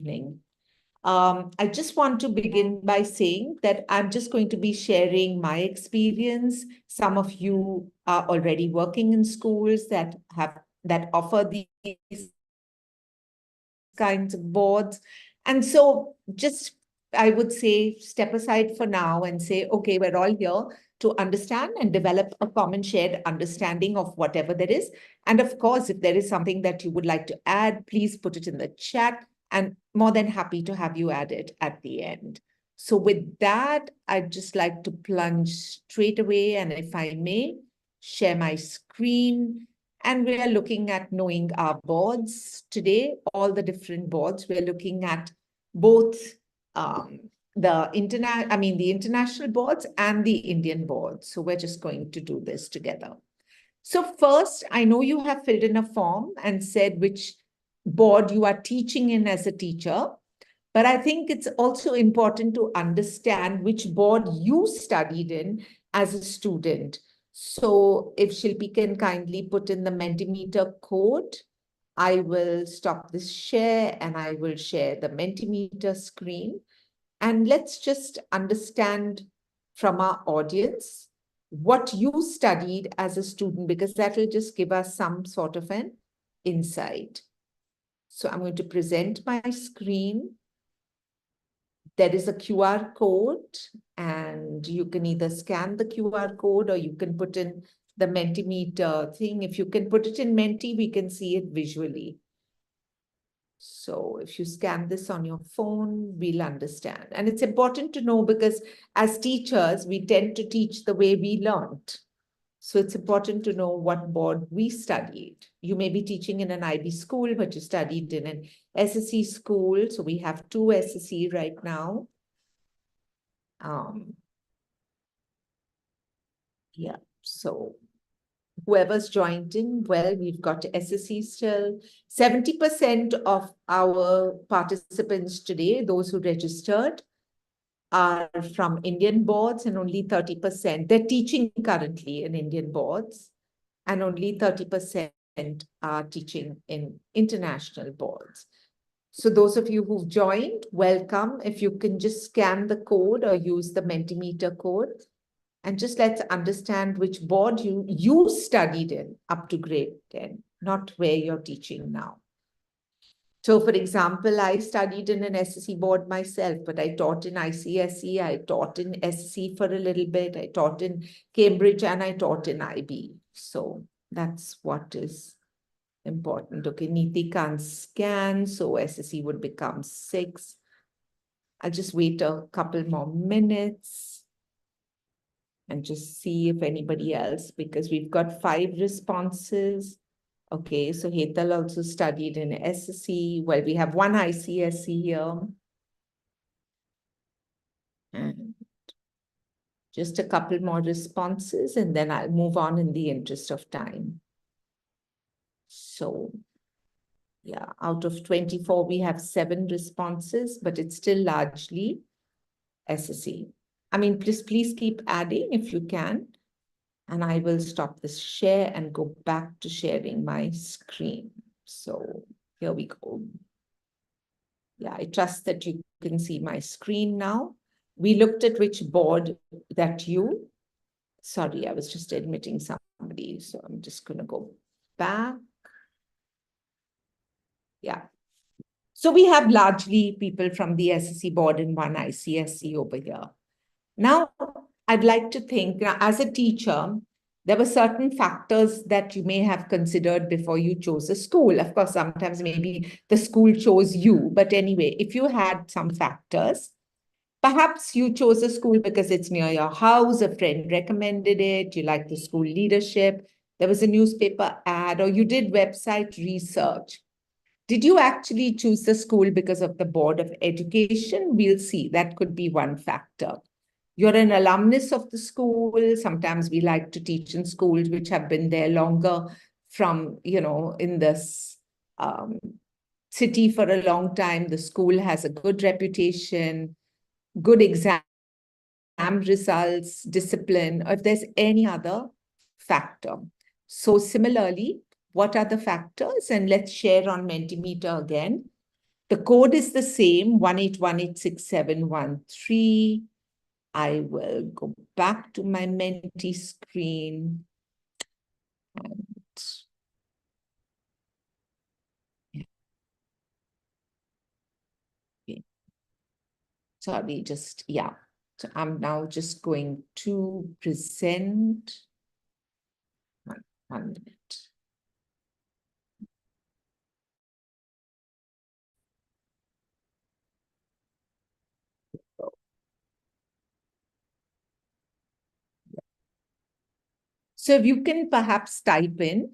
evening. I just want to begin by saying that I'm just going to be sharing my experience. Some of you are already working in schools that offer these kinds of boards. And so just, I would say, step aside for now and say, okay, we're all here to understand and develop a common shared understanding of whatever there is. And of course, if there is something that you would like to add, please put it in the chat, and more than happy to have you add it at the end. So with that, I'd just like to plunge straight away, and if I may, share my screen. And we are looking at knowing our boards today, all the different boards. We're looking at both the international boards and the Indian boards. So we're just going to do this together. So first, I know you have filled in a form and said which board you are teaching in as a teacher, but I think it's also important to understand which board you studied in as a student. So if Shilpi can kindly put in the Mentimeter code, I will stop this share and I will share the Mentimeter screen. And let's just understand from our audience what you studied as a student, because that will just give us some sort of an insight. So I'm going to present my screen. There is a QR code, and you can either scan the QR code or you can put in the Mentimeter thing. If you can put it in Menti, we can see it visually. So if you scan this on your phone, we'll understand. And it's important to know because as teachers, we tend to teach the way we learned. So it's important to know what board we studied. You may be teaching in an IB school, but you studied in an SSE school. So we have 2 SSE right now. Yeah, so whoever's joined in, well, we've got SSE still. 70% of our participants today, those who registered, are from Indian boards, and only 30%, they're teaching currently in Indian boards, and only 30% are teaching in international boards. So those of you who've joined, welcome. If you can just scan the code or use the Mentimeter code, and just let's understand which board you studied in up to grade 10, not where you're teaching now. So for example, I studied in an SSE board myself, but I taught in ICSE, I taught in SSE for a little bit, I taught in Cambridge, and I taught in IB. So that's what is important. Okay, Neeti can't scan, so SSE would become 6. I'll just wait a couple more minutes and just see if anybody else, because we've got 5 responses. Okay, so Hetal also studied in SSE. Well, we have 1 ICSE here. And just a couple more responses, and then I'll move on in the interest of time. So, yeah, out of 24, we have 7 responses, but it's still largely SSE. I mean, please keep adding if you can. And I will stop this share and go back to sharing my screen. So here we go. Yeah, I trust that you can see my screen now. We looked at which board that sorry, I was just admitting somebody. So I'm just going to go back. Yeah. So we have largely people from the SSE board and 1 ICSE over here. Now, I'd like to think, as a teacher, there were certain factors that you may have considered before you chose a school. Of course, sometimes maybe the school chose you. But anyway, if you had some factors, perhaps you chose a school because it's near your house, a friend recommended it, you like the school leadership, there was a newspaper ad, or you did website research. Did you actually choose the school because of the Board of Education? We'll see. That could be one factor. You're an alumnus of the school. Sometimes we like to teach in schools which have been there longer from, in this city for a long time. The school has a good reputation, good exam results, discipline, or if there's any other factor. So similarly, what are the factors? And let's share on Mentimeter again. The code is the same, 181867113. I will go back to my Menti screen. And sorry, just, yeah. So I'm now just going to present. One minute. So if you can perhaps type in,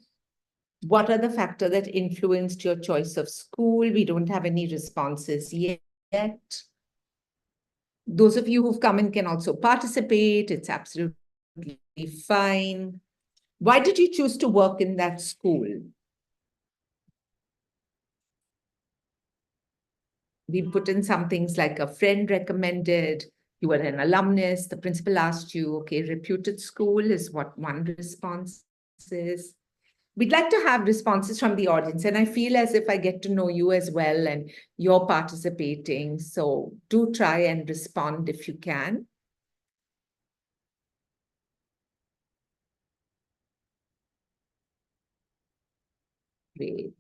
what are the factors that influenced your choice of school? We don't have any responses yet. Those of you who've come in can also participate. It's absolutely fine. Why did you choose to work in that school? We put in some things like a friend recommended, you were an alumnus, the principal asked you, okay, reputed school is what one response is. We'd like to have responses from the audience, and I feel as if I get to know you as well and you're participating. So do try and respond if you can. Great.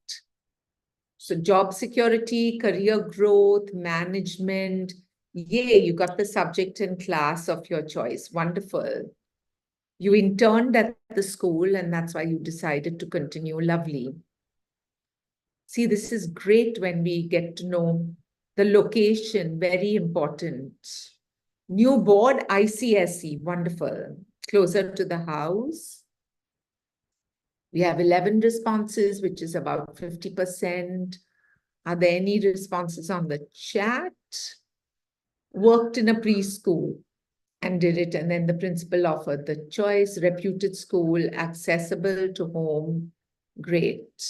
So job security, career growth, management. Yay, you got the subject and class of your choice. Wonderful. You interned at the school and that's why you decided to continue. Lovely. See, this is great when we get to know the location, very important. New board, ICSE, wonderful. Closer to the house. We have 11 responses, which is about 50%. Are there any responses on the chat? Worked in a preschool and did it, and then the principal offered the choice. Reputed school, accessible to home. Great.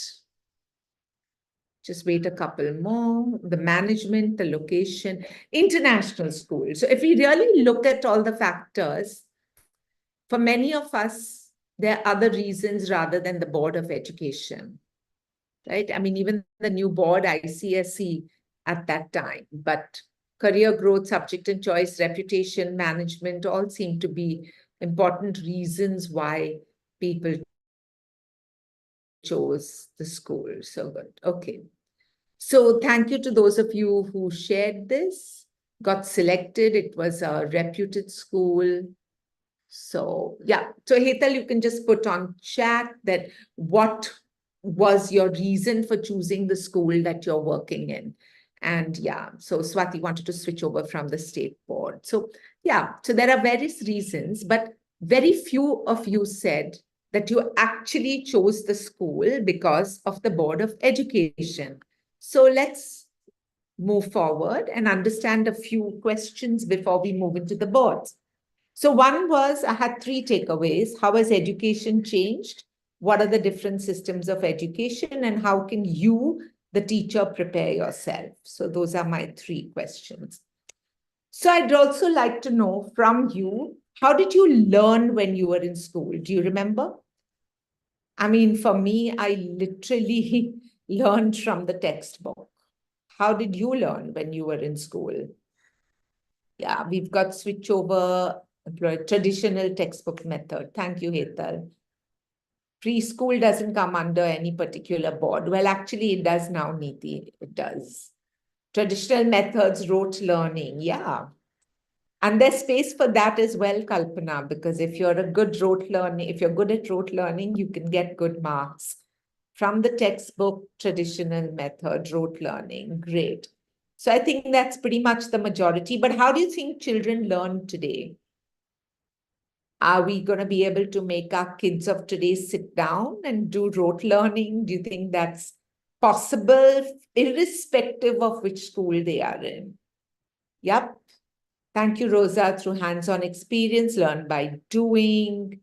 Just wait a couple more. The management, the location, international school. So if we really look at all the factors, for many of us, there are other reasons rather than the Board of Education, right? I mean, even the new board, ICSE at that time, but career growth, subject and choice, reputation, management, all seem to be important reasons why people chose the school. So good. Okay. So thank you to those of you who shared this, got selected. It was a reputed school. So yeah, so Hetal, you can just put on chat that what was your reason for choosing the school that you're working in. And yeah, so Swati wanted to switch over from the state board. So yeah, so there are various reasons, but very few of you said that you actually chose the school because of the Board of Education. So let's move forward and understand a few questions before we move into the boards. So one was, I had three takeaways. How has education changed? What are the different systems of education? And how can you, the teacher, prepare yourself? So those are my three questions. So I'd also like to know from you, how did you learn when you were in school? Do you remember? I mean, for me, I literally learned from the textbook. How did you learn when you were in school? Yeah, we've got switch over traditional textbook method. Thank you, Hetal. Preschool doesn't come under any particular board. Well, actually, it does now, Neeti. It does. Traditional methods, rote learning. Yeah. And there's space for that as well, Kalpana, because if you're a good rote learning, if you're good at rote learning, you can get good marks from the textbook, traditional method, rote learning. Great. So I think that's pretty much the majority. But how do you think children learn today? Are we going to be able to make our kids of today sit down and do rote learning? Do you think that's possible, irrespective of which school they are in? Yep. Thank you, Rosa. Through hands-on experience, learn by doing.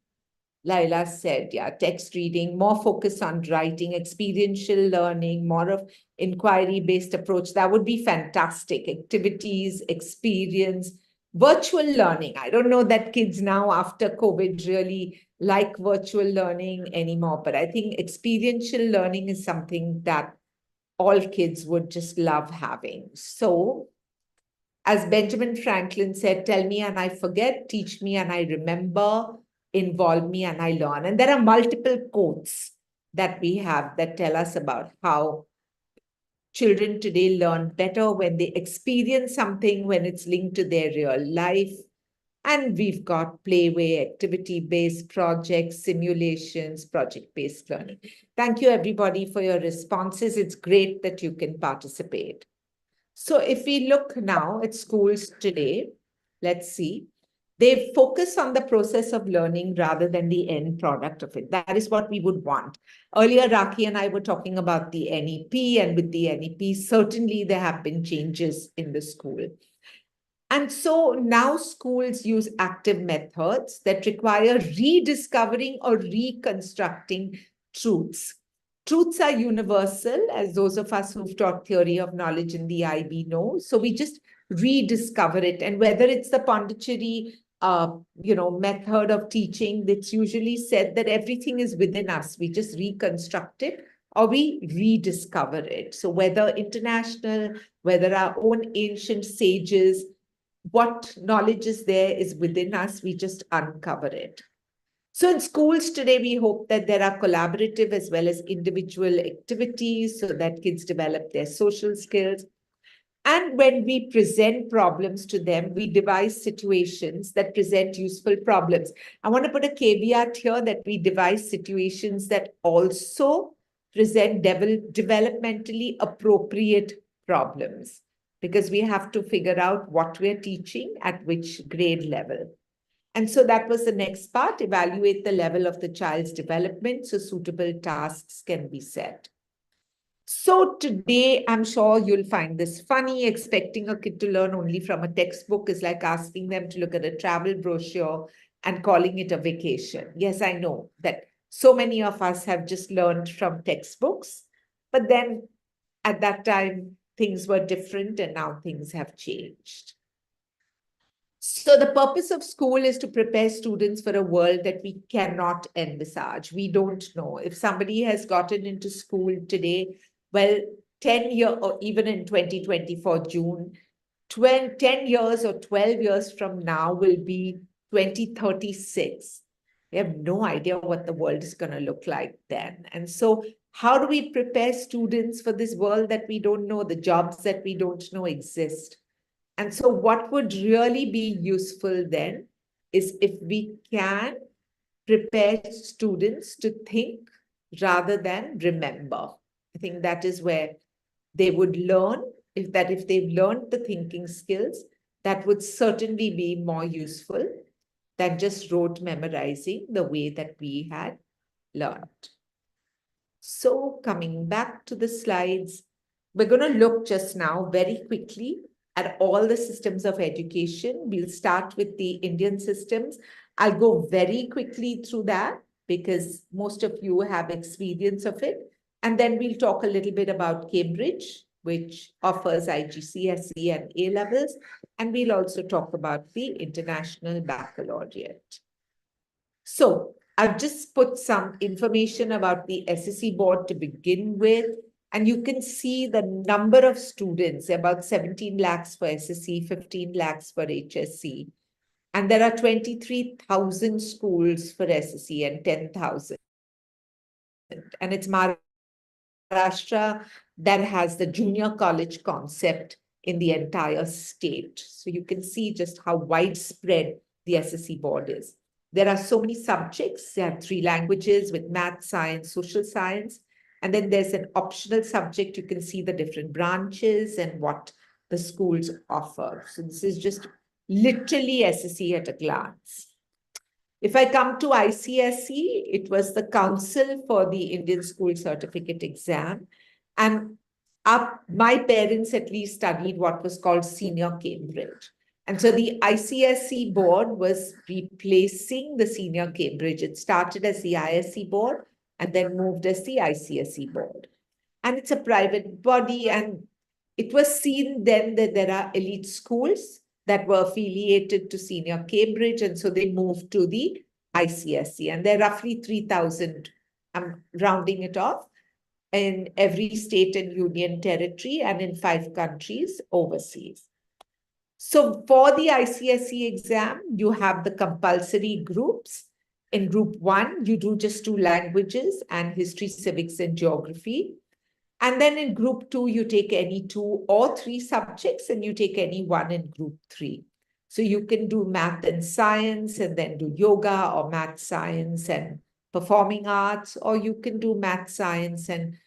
Laila said, yeah, text reading, more focus on writing, experiential learning, more of inquiry-based approach. That would be fantastic. Activities, experience, virtual learning. I don't know that kids now after COVID really like virtual learning anymore, but I think experiential learning is something that all kids would just love having. So, as Benjamin Franklin said, tell me and I forget, teach me and I remember, involve me and I learn. And there are multiple quotes that we have that tell us about how children today learn better when they experience something, when it's linked to their real life. And we've got playway, activity-based projects, simulations, project-based learning. Thank you, everybody, for your responses. It's great that you can participate. So if we look now at schools today, let's see, they focus on the process of learning rather than the end product of it. That is what we would want. Earlier, Raki and I were talking about the NEP, and with the NEP, certainly there have been changes in the school. And so now schools use active methods that require rediscovering or reconstructing truths. Truths are universal, as those of us who've taught theory of knowledge in the IB know. So we just rediscover it. And whether it's the Pondicherry method of teaching, it's usually said that everything is within us. We just reconstruct it or we rediscover it. So whether international, whether our own ancient sages, what knowledge is there is within us, we just uncover it. So in schools today, we hope that there are collaborative as well as individual activities so that kids develop their social skills. And when we present problems to them, we devise situations that present useful problems. I want to put a caveat here that we devise situations that also present developmentally appropriate problems, because we have to figure out what we're teaching at which grade level. And so that was the next part, evaluate the level of the child's development so suitable tasks can be set. So today, I'm sure you'll find this funny. Expecting a kid to learn only from a textbook is like asking them to look at a travel brochure and calling it a vacation. Yes, I know that so many of us have just learned from textbooks, but then at that time, things were different and now things have changed. So the purpose of school is to prepare students for a world that we cannot envisage. We don't know. If somebody has gotten into school today, well, 10 years or even in 2024 June, 10 years or 12 years from now will be 2036. We have no idea what the world is going to look like then. And so how do we prepare students for this world that we don't know, the jobs that we don't know exist? And so what would really be useful then is if we can prepare students to think rather than remember. I think that is where they would learn, if they've learned the thinking skills, that would certainly be more useful than just rote memorizing the way that we had learned. So coming back to the slides, we're going to look just now very quickly at all the systems of education. We'll start with the Indian systems. I'll go very quickly through that because most of you have experience of it. And then we'll talk a little bit about Cambridge, which offers IGCSE and A levels. And we'll also talk about the International Baccalaureate. So I've just put some information about the SSE board to begin with. And you can see the number of students, about 17 lakhs for SSE, 15 lakhs for HSC. And there are 23,000 schools for SSE and 10,000. And it's Maharashtra that has the junior college concept in the entire state. So you can see just how widespread the SSE board is. There are so many subjects. There are 3 languages with math, science, social science. And then there's an optional subject. You can see the different branches and what the schools offer. So this is just literally SSE at a glance. If I come to ICSE, it was the Council for the Indian School Certificate Exam. And my parents at least studied what was called Senior Cambridge. And so the ICSE board was replacing the Senior Cambridge. It started as the ISE board and then moved as the ICSE board. And it's a private body, and it was seen then that there are elite schools that were affiliated to Senior Cambridge, and so they moved to the ICSE, and there are roughly 3,000, I'm rounding it off, in every state and union territory and in 5 countries overseas. So for the ICSE exam, you have the compulsory groups. In group 1, you do just 2 languages and history, civics, and geography. And then in group 2, you take any 2 or 3 subjects and you take any one in group 3. So you can do math and science and then do yoga, or math, science and performing arts, or you can do math, science and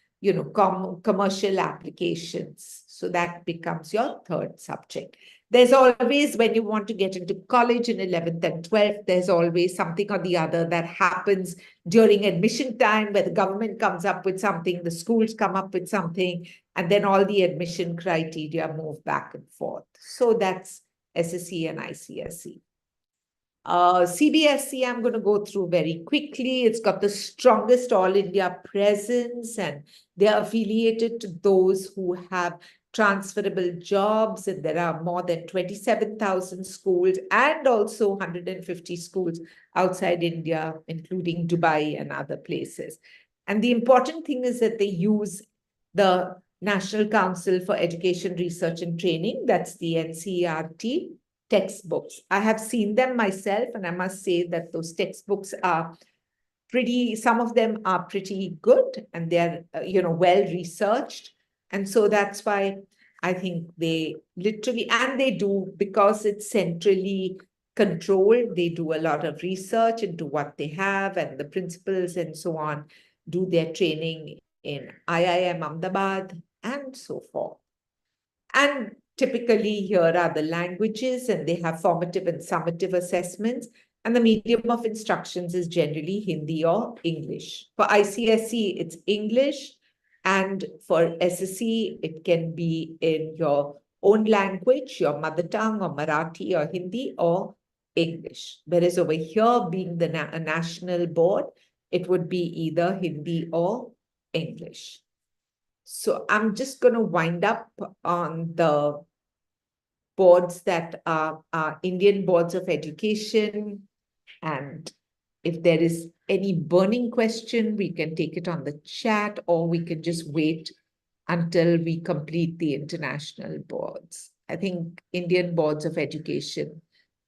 commercial applications. So that becomes your 3rd subject. There's always, when you want to get into college in 11th and 12th, there's always something or the other that happens during admission time, where the government comes up with something, the schools come up with something, and then all the admission criteria move back and forth. So that's SSE and ICSE. CBSE, I'm going to go through very quickly. It's got the strongest all-India presence, and they're affiliated to those who have transferable jobs, and there are more than 27,000 schools and also 150 schools outside India, including Dubai and other places. And the important thing is that they use the National Council for Education, Research and Training, that's the NCERT, textbooks. I have seen them myself, and I must say that those textbooks are some of them are pretty good, and they're, well researched. And so that's why I think they literally, and they do, because it's centrally controlled, they do a lot of research into what they have, and the principals and so on do their training in IIM Ahmedabad and so forth. And typically here are the languages, and they have formative and summative assessments. And the medium of instructions is generally Hindi or English. For ICSE, it's English. And for SSE, it can be in your own language, your mother tongue or Marathi or Hindi or English. Whereas over here, being a national board, it would be either Hindi or English. So I'm just going to wind up on the boards that are Indian boards of education. And if there is any burning question, we can take it on the chat, or we can just wait until we complete the international boards. I think Indian boards of education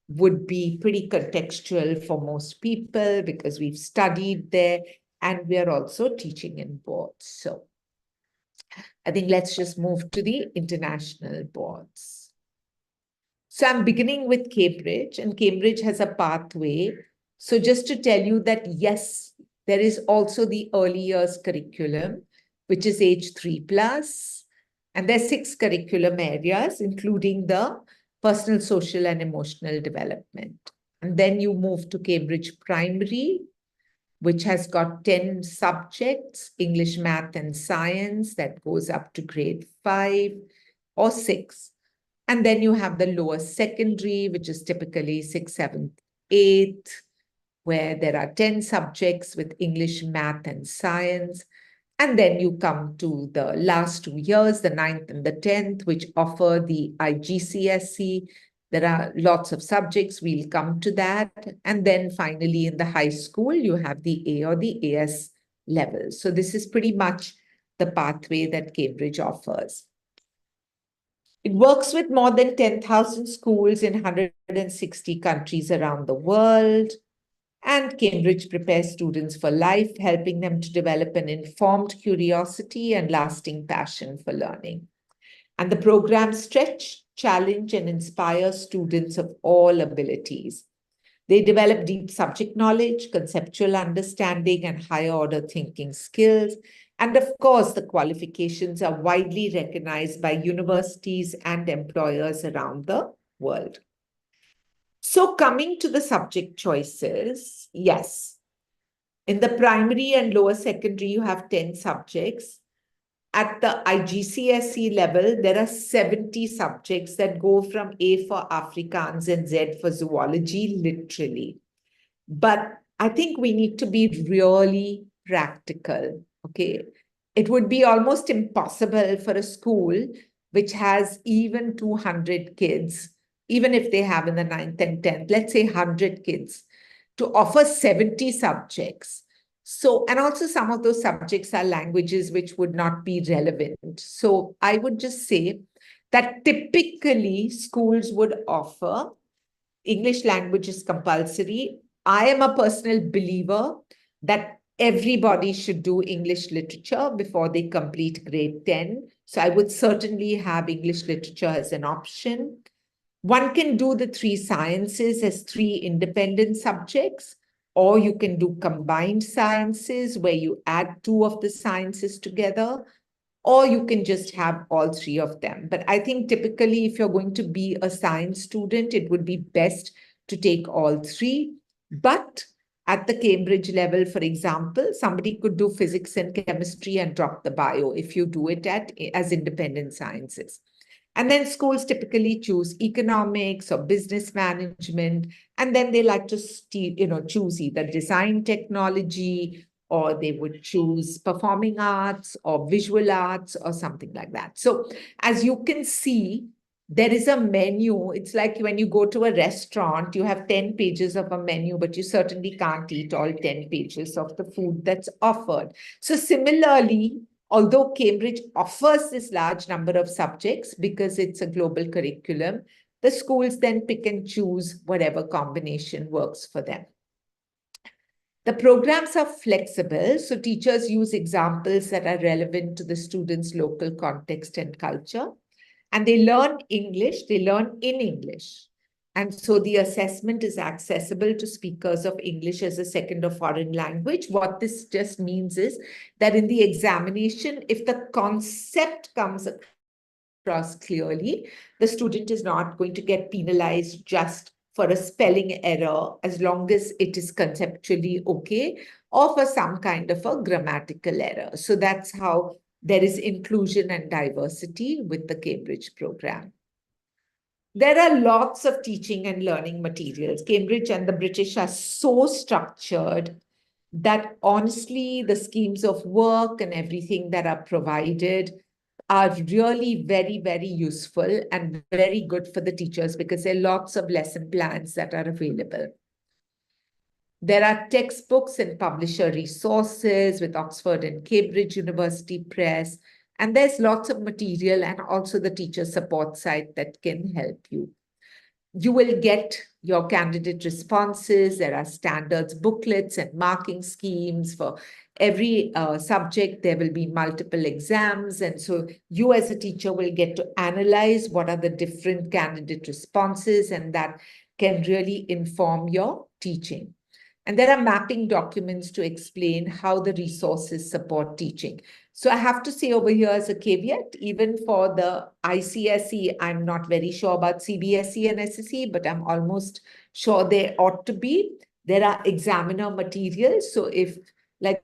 would be pretty contextual for most people because we've studied there and we are also teaching in boards. So I think let's just move to the international boards. So I'm beginning with Cambridge, and Cambridge has a pathway. So just to tell you that, yes, there is also the early years curriculum, which is age 3+. And there's 6 curriculum areas, including the personal, social, and emotional development. And then you move to Cambridge Primary, which has got 10 subjects, English, math, and science, that goes up to grade 5 or 6. And then you have the lower secondary, which is typically 6th, 7th, 8th, where there are 10 subjects with English, math, and science. And then you come to the last 2 years, the 9th and the 10th, which offer the IGCSE. There are lots of subjects, we'll come to that. And then finally in the high school, you have the A or the AS level. So this is pretty much the pathway that Cambridge offers. It works with more than 10,000 schools in 160 countries around the world. And Cambridge prepares students for life, helping them to develop an informed curiosity and lasting passion for learning. And the programs stretch, challenge, and inspire students of all abilities. They develop deep subject knowledge, conceptual understanding, and higher order thinking skills. And of course, the qualifications are widely recognized by universities and employers around the world. So coming to the subject choices, yes, in the primary and lower secondary, you have 10 subjects. At the IGCSE level, there are 70 subjects that go from A for Afrikaans and Z for zoology, literally. But I think we need to be really practical, okay? It would be almost impossible for a school which has even 200 kids, even if they have in the 9th and 10th, let's say 100 kids, to offer 70 subjects. So, and also some of those subjects are languages which would not be relevant. So I would just say that typically schools would offer English language is compulsory. I am a personal believer that everybody should do English literature before they complete grade 10. So I would certainly have English literature as an option. One can do the three sciences as three independent subjects, or you can do combined sciences where you add two of the sciences together, or you can just have all three of them. But I think typically, if you're going to be a science student, it would be best to take all three. But at the Cambridge level, for example, somebody could do physics and chemistry and drop the bio if you do it as independent sciences. And then schools typically choose economics or business management, and then they like to choose either design technology, or they would choose performing arts or visual arts or something like that. So as you can see, there is a menu. It's like when you go to a restaurant, you have 10 pages of a menu, but you certainly can't eat all 10 pages of the food that's offered. So similarly, although Cambridge offers this large number of subjects because it's a global curriculum, the schools then pick and choose whatever combination works for them. The programs are flexible, so teachers use examples that are relevant to the students' local context and culture. And they learn English, they learn in English. And so the assessment is accessible to speakers of English as a second or foreign language. What this just means is that in the examination, if the concept comes across clearly, the student is not going to get penalized just for a spelling error, as long as it is conceptually okay, or for some kind of a grammatical error. So that's how there is inclusion and diversity with the Cambridge program. There are lots of teaching and learning materials. Cambridge and the British are so structured that honestly, the schemes of work and everything that are provided are really very, very useful and very good for the teachers because there are lots of lesson plans that are available. There are textbooks and publisher resources with Oxford and Cambridge University Press. And there's lots of material and also the teacher support site that can help you. You will get your candidate responses. There are standards booklets and marking schemes for every subject. There will be multiple exams. And so you as a teacher will get to analyze what are the different candidate responses, and that can really inform your teaching. And there are mapping documents to explain how the resources support teaching. So I have to say over here as a caveat, even for the ICSE, I'm not very sure about CBSE and SSE, but I'm almost sure there ought to be. There are examiner materials. So if, like,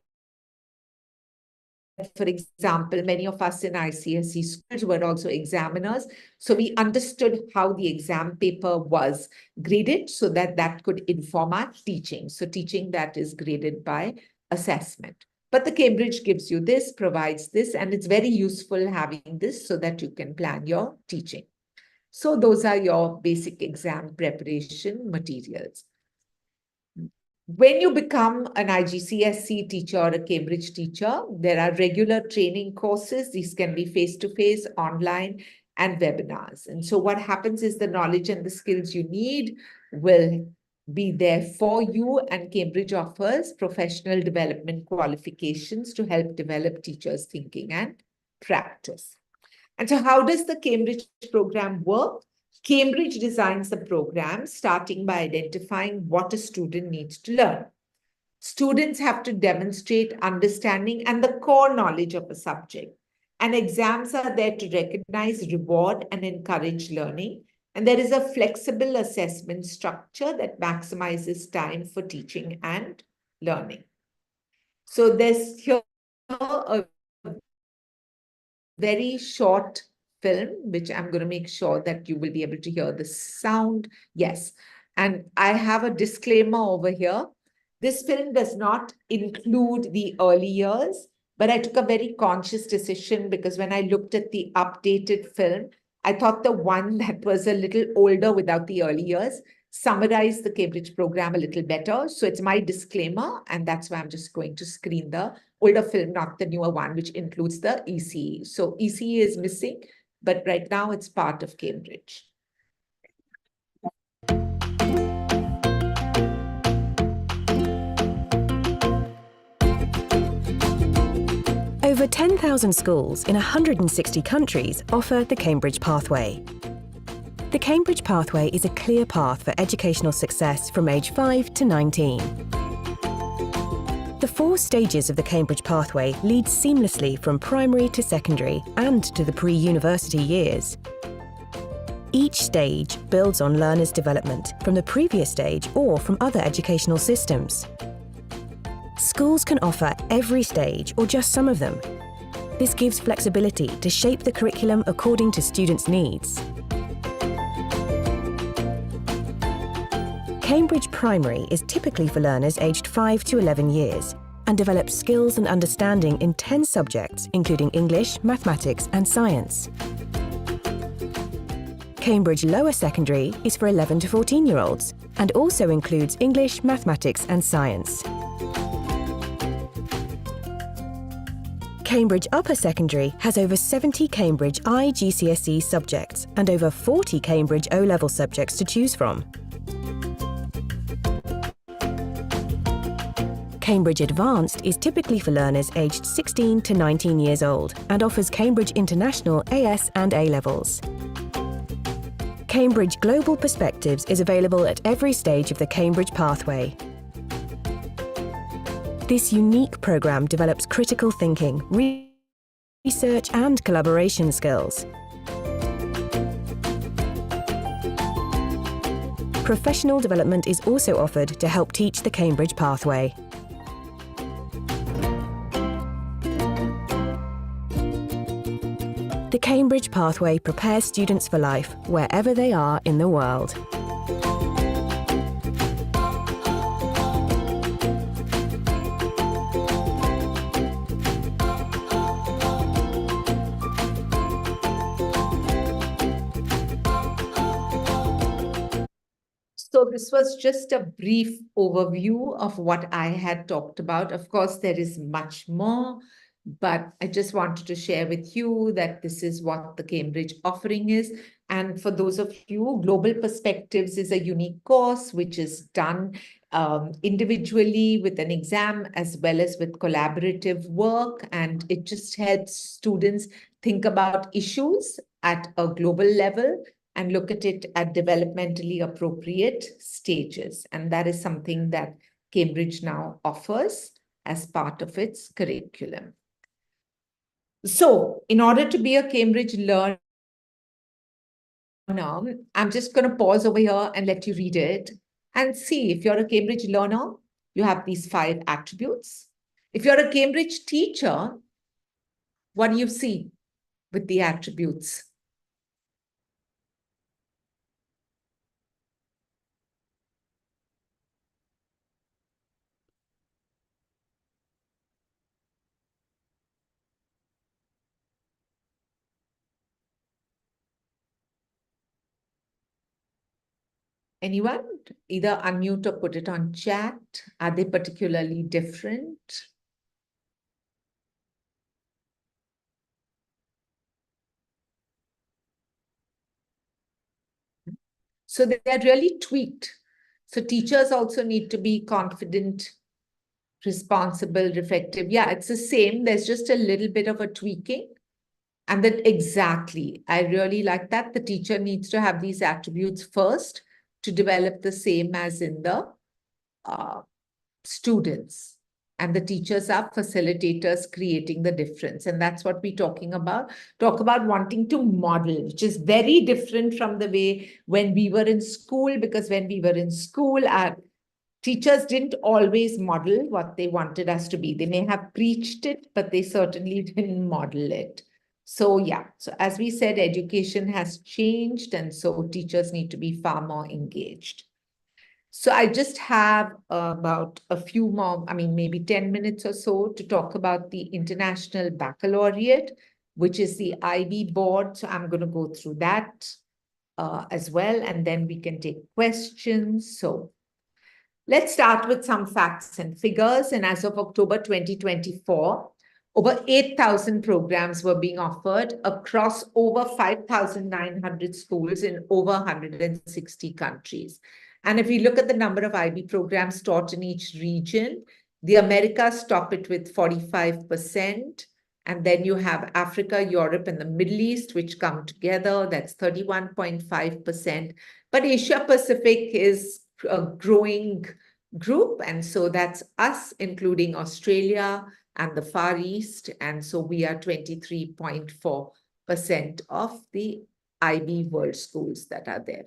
for example, many of us in ICSE schools were also examiners. So we understood how the exam paper was graded so that that could inform our teaching. So teaching that is graded by assessment. But the Cambridge gives you this, provides this, and it's very useful having this so that you can plan your teaching. So those are your basic exam preparation materials. When you become an IGCSE teacher or a Cambridge teacher, there are regular training courses. These can be face-to-face, online, and webinars. And so what happens is the knowledge and the skills you need will be there for you, and Cambridge offers professional development qualifications to help develop teachers' thinking and practice. And so how does the Cambridge program work? Cambridge designs the program starting by identifying what a student needs to learn. Students have to demonstrate understanding and the core knowledge of a subject. And exams are there to recognize, reward, and encourage learning. And there is a flexible assessment structure that maximizes time for teaching and learning. So there's here a very short film, which I'm going to make sure that you will be able to hear the sound. Yes. And I have a disclaimer over here. This film does not include the early years, but I took a very conscious decision because when I looked at the updated film, I thought the one that was a little older without the early years summarize the Cambridge program a little better. So it's my disclaimer, and that's why I'm just going to screen the older film, not the newer one, which includes the ECE. So ECE is missing, but right now it's part of Cambridge. Over 10,000 schools in 160 countries offer the Cambridge Pathway. The Cambridge Pathway is a clear path for educational success from age 5 to 19. The 4 stages of the Cambridge Pathway lead seamlessly from primary to secondary and to the pre-university years. Each stage builds on learners' development from the previous stage or from other educational systems. Schools can offer every stage or just some of them. This gives flexibility to shape the curriculum according to students' needs. Cambridge Primary is typically for learners aged 5 to 11 years and develops skills and understanding in 10 subjects, including English, mathematics and science. Cambridge Lower Secondary is for 11 to 14-year-olds and also includes English, mathematics and science. Cambridge Upper Secondary has over 70 Cambridge IGCSE subjects and over 40 Cambridge O-level subjects to choose from. Cambridge Advanced is typically for learners aged 16 to 19 years old and offers Cambridge International AS and A-levels. Cambridge Global Perspectives is available at every stage of the Cambridge Pathway. This unique programme develops critical thinking, research and collaboration skills. Professional development is also offered to help teach the Cambridge Pathway. The Cambridge Pathway prepares students for life wherever they are in the world. So this was just a brief overview of what I had talked about. Of course, there is much more, but I just wanted to share with you that this is what the Cambridge offering is. And for those of you, Global Perspectives is a unique course which is done individually with an exam as well as with collaborative work. And it just helps students think about issues at a global level and look at it at developmentally appropriate stages. And that is something that Cambridge now offers as part of its curriculum. So in order to be a Cambridge learner, I'm just going to pause over here and let you read it and see if you're a Cambridge learner, you have these 5 attributes. If you're a Cambridge teacher, what do you see with the attributes? Anyone? Either unmute or put it on chat. Are they particularly different? So they are really tweaked. So teachers also need to be confident, responsible, reflective. Yeah, it's the same. There's just a little bit of a tweaking. And that exactly, I really like that. The teacher needs to have these attributes first to develop the same as in the students. And the teachers are facilitators creating the difference. And that's what we're talking about. Talk about wanting to model, which is very different from the way when we were in school, because when we were in school, our teachers didn't always model what they wanted us to be. They may have preached it, but they certainly didn't model it. So yeah, so as we said, education has changed, and so teachers need to be far more engaged. So I just have about a few more, maybe 10 minutes or so to talk about the International Baccalaureate, which is the IB board. So I'm going to go through that. as well, and then we can take questions. So let's start with some facts and figures. And as of October 2024, over 8,000 programs were being offered across over 5,900 schools in over 160 countries. And if we look at the number of IB programs taught in each region, the Americas top it with 45%. And then you have Africa, Europe, and the Middle East, which come together. That's 31.5%. But Asia Pacific is a growing group. And so that's us, including Australia and the Far East. And so we are 23.4% of the IB world schools that are there.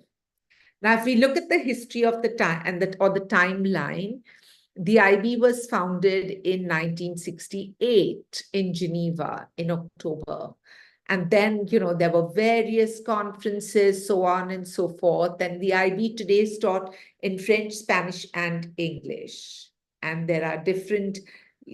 Now, if we look at the history of the time and the timeline, the IB was founded in 1968 in Geneva in October. And then, there were various conferences, so on and so forth. And the IB today is taught in French, Spanish, and English. And there are different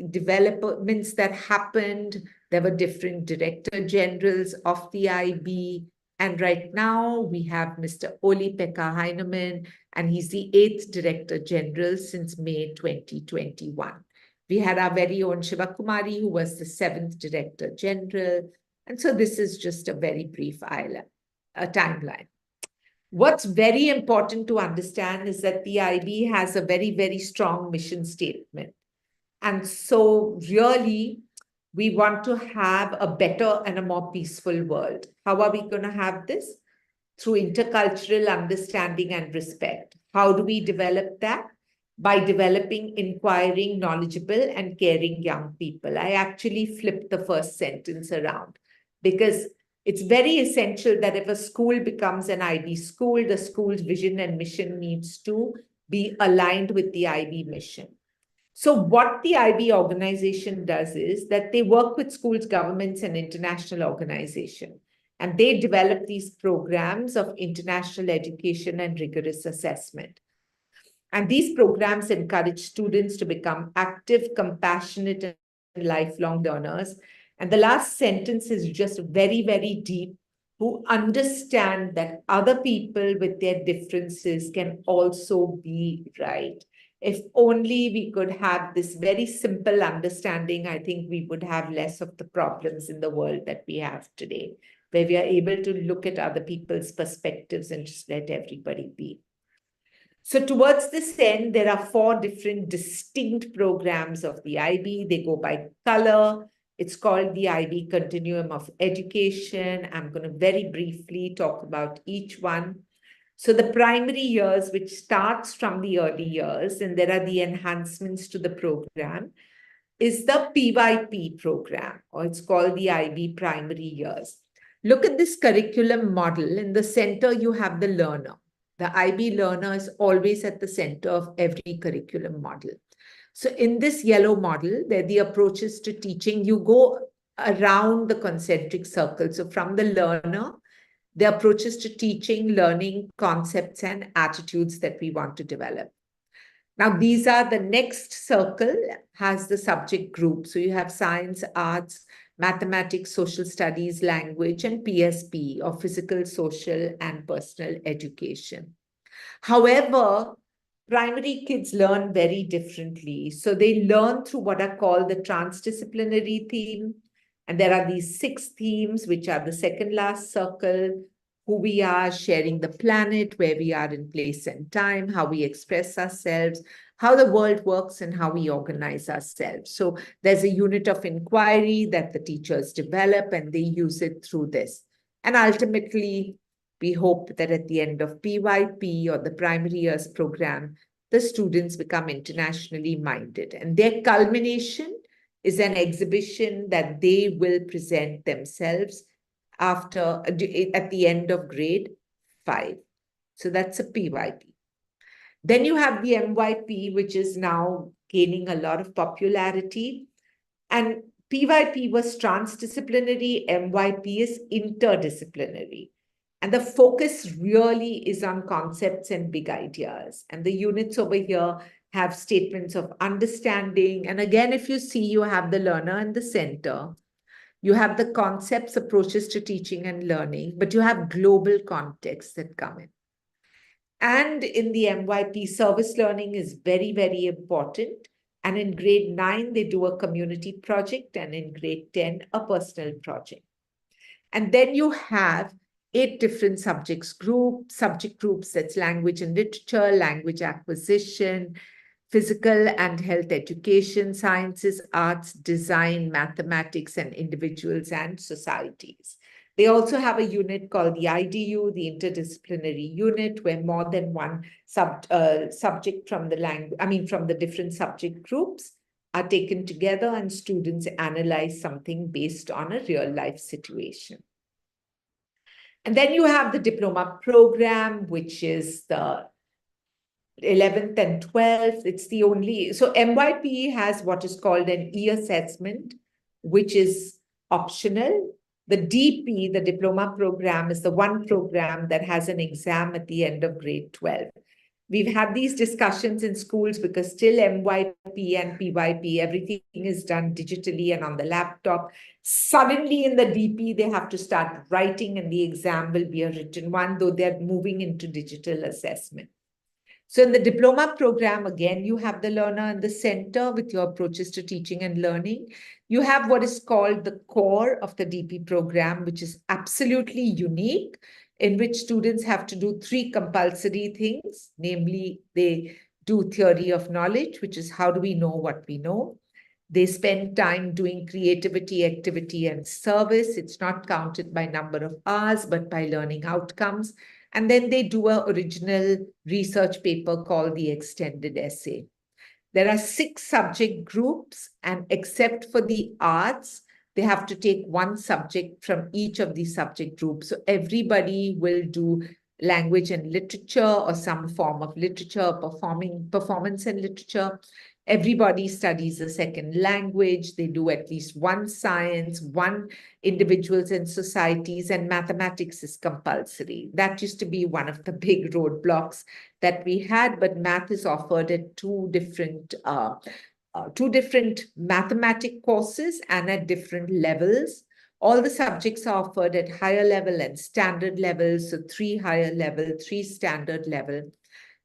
developments that happened. There were different director generals of the IB. And right now we have Mr. Oli-Pekka Heinemann, and he's the 8th Director General since May 2021. We had our very own Shivakumari, who was the 7th Director General. And so this is just a very brief timeline. What's very important to understand is that the IB has a very, very strong mission statement. And so really, we want to have a better and a more peaceful world. How are we going to have this? Through intercultural understanding and respect. How do we develop that? By developing inquiring, knowledgeable, and caring young people. I actually flipped the first sentence around because it's very essential that if a school becomes an IB school, the school's vision and mission needs to be aligned with the IB mission. So what the IB organization does is that they work with schools, governments, and international organizations. And they develop these programs of international education and rigorous assessment. And these programs encourage students to become active, compassionate, and lifelong learners. And the last sentence is just very, very deep, who understand that other people with their differences can also be right. If only we could have this very simple understanding, I think we would have less of the problems in the world that we have today, where we are able to look at other people's perspectives and just let everybody be. So towards this end, there are 4 different distinct programs of the IB. They go by color. It's called the IB Continuum of Education. I'm going to very briefly talk about each one. So the primary years, which starts from the early years, and there are the enhancements to the program, is the PYP program, or it's called the IB Primary Years. Look at this curriculum model. In the center, you have the learner. The IB learner is always at the center of every curriculum model. So in this yellow model, there are the approaches to teaching. You go around the concentric circle. So from the learner, the approaches to teaching, learning, concepts, and attitudes that we want to develop. Now, these are the next circle has the subject group. So you have science, arts, mathematics, social studies, language, and PSP, or physical, social, and personal education. However, primary kids learn very differently. So they learn through what are called the transdisciplinary theme. And there are these 6 themes, which are the second last circle: who we are, sharing the planet, where we are in place and time, how we express ourselves, how the world works, and how we organize ourselves. So there's a unit of inquiry that the teachers develop, and they use it through this. And ultimately, we hope that at the end of PYP, or the primary years program, the students become internationally minded. And their culmination is an exhibition that they will present themselves at the end of grade 5. So that's a PYP. Then you have the MYP, which is now gaining a lot of popularity. And PYP was transdisciplinary, MYP is interdisciplinary. And the focus really is on concepts and big ideas. And the units over here have statements of understanding. And again, if you see, you have the learner in the center. You have the concepts, approaches to teaching and learning, but you have global contexts that come in. And in the MYP, service learning is very, very important. And in grade 9, they do a community project, and in grade 10, a personal project. And then you have 8 different subject groups, that's language and literature, language acquisition, physical and health education, sciences, arts, design, mathematics, and individuals and societies. They also have a unit called the IDU, the interdisciplinary unit, where more than one subject from the different subject groups are taken together and students analyze something based on a real life situation. And then you have the diploma program, which is the 11th and 12th. It's the only, so MYP has what is called an e-assessment, which is optional. The DP, the diploma program, is the one program that has an exam at the end of grade 12. We've had these discussions in schools because still MYP and PYP, everything is done digitally and on the laptop. Suddenly in the DP, they have to start writing and the exam will be a written one, though they're moving into digital assessment. So in the diploma program, again, you have the learner in the center with your approaches to teaching and learning. You have what is called the core of the DP program, which is absolutely unique, in which students have to do 3 compulsory things. Namely, they do theory of knowledge, which is how do we know what we know. They spend time doing creativity, activity, and service. It's not counted by number of hours, but by learning outcomes. And then they do an original research paper called the extended essay. There are 6 subject groups, and except for the arts, they have to take one subject from each of these subject groups. So everybody will do language and literature or some form of literature, performance and literature. Everybody studies a second language. They do at least one science, one individuals and societies, and mathematics is compulsory. That used to be one of the big roadblocks that we had, but math is offered at two different mathematic courses and at different levels. All the subjects are offered at higher level and standard levels, so 3 higher level, 3 standard level.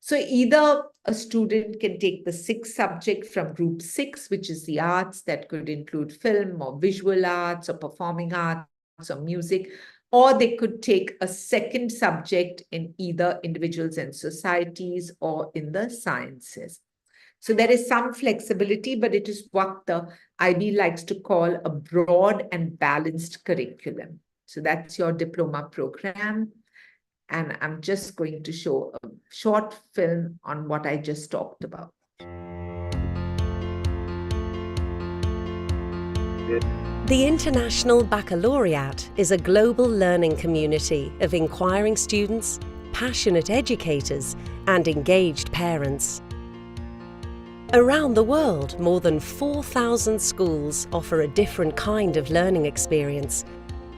So either a student can take the 6th subject from group 6, which is the arts, that could include film or visual arts or performing arts or music, or they could take a 2nd subject in either individuals and societies or in the sciences. So there is some flexibility, but it is what the IB likes to call a broad and balanced curriculum. So that's your diploma program. And I'm just going to show a short film on what I just talked about. The International Baccalaureate is a global learning community of inquiring students, passionate educators, and engaged parents. Around the world, more than 4,000 schools offer a different kind of learning experience,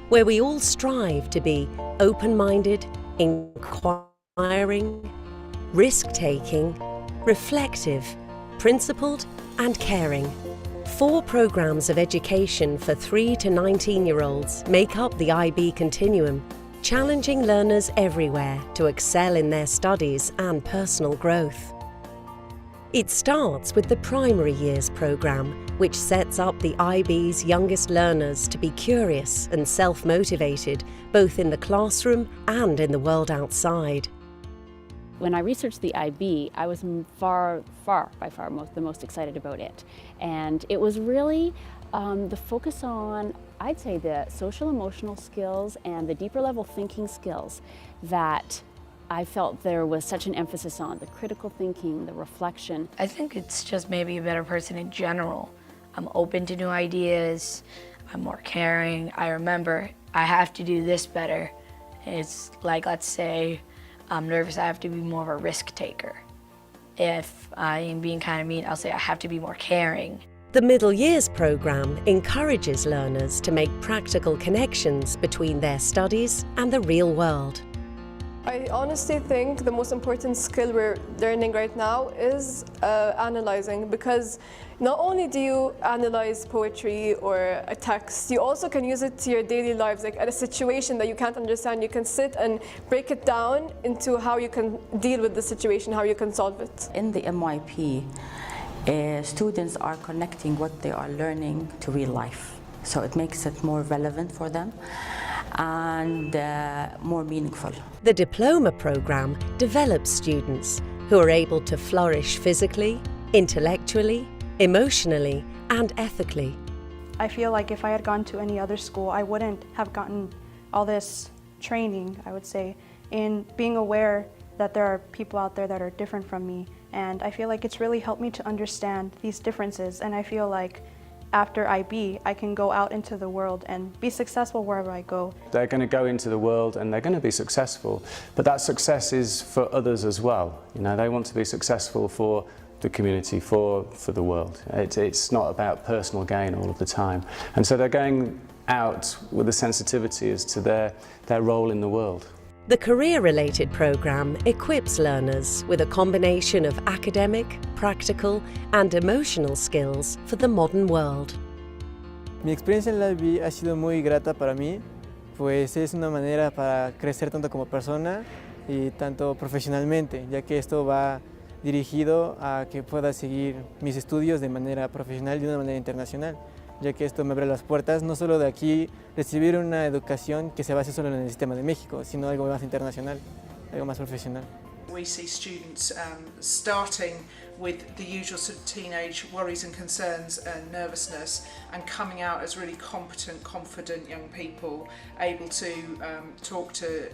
where we all strive to be open-minded, inquiring, risk-taking, reflective, principled, and caring. 4 programs of education for 3 to 19-year-olds make up the IB continuum, challenging learners everywhere to excel in their studies and personal growth. It starts with the primary years program, which sets up the IB's youngest learners to be curious and self-motivated, both in the classroom and in the world outside. When I researched the IB, I was by far the most excited about it. And it was really the focus on, I'd say, the social emotional skills and the deeper level thinking skills that I felt there was such an emphasis on, the critical thinking, the reflection. I think it's just maybe a better person in general. I'm open to new ideas, I'm more caring. I remember I have to do this better. It's like, let's say I'm nervous, I have to be more of a risk taker. If I am being kind of mean, I'll say I have to be more caring. The Middle Years program encourages learners to make practical connections between their studies and the real world. I honestly think the most important skill we're learning right now is analyzing, because not only do you analyze poetry or a text, you also can use it to your daily lives. Like at a situation that you can't understand, you can sit and break it down into how you can deal with the situation, how you can solve it. In the MYP, students are connecting what they are learning to real life. So it makes it more relevant for them and more meaningful. The diploma programme develops students who are able to flourish physically, intellectually, emotionally and ethically. I feel like if I had gone to any other school, I wouldn't have gotten all this training, I would say, in being aware that there are people out there that are different from me. And I feel like it's really helped me to understand these differences. And I feel like after IB, I can go out into the world and be successful wherever I go. They're going to go into the world and they're going to be successful, but that success is for others as well. You know, they want to be successful for the community, for the world. It's not about personal gain all of the time. And so they're going out with a sensitivity as to their role in the world. The career-related programme equips learners with a combination of academic, practical and emotional skills for the modern world. Mi experiencia en la IB ha sido muy grata para mí, pues es una manera para crecer tanto como persona y tanto profesionalmente, ya que esto va dirigido a que pueda seguir mis estudios de manera profesional y de una manera internacional, ya que esto me abre las puertas no solo de aquí recibir una educación que se base solo en el sistema de México, sino algo más internacional, algo más profesional. We see students starting with the usual sort of teenage worries and concerns and nervousness, and coming out as really competent, confident young people, able to talk to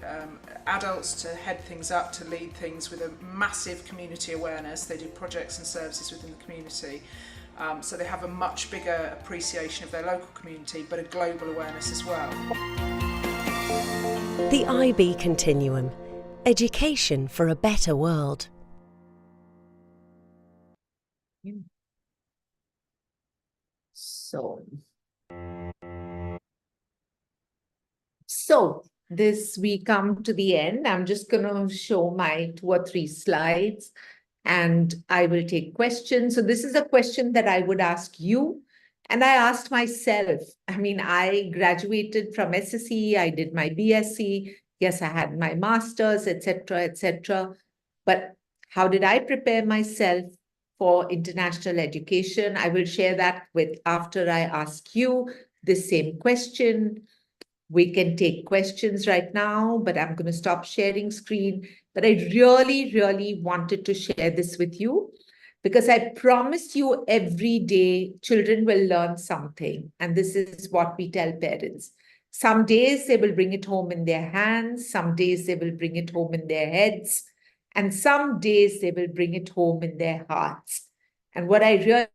adults, to head things up, to lead things with a massive community awareness. They do projects and services within the community. So they have a much bigger appreciation of their local community, but a global awareness as well. The IB Continuum. Education for a better world. So this we come to the end. I'm just going to show my 2 or 3 slides and I will take questions. So this is a question that I would ask you. And I asked myself, I mean, I graduated from SSE, I did my BSc, yes, I had my master's, etc., etc. But how did I prepare myself for international education? I will share that with after I ask you the same question. We can take questions right now, but I'm going to stop sharing screen. But I really, really wanted to share this with you because I promise you every day children will learn something. And this is what we tell parents. Some days they will bring it home in their hands. Some days they will bring it home in their heads. And some days they will bring it home in their hearts. And what I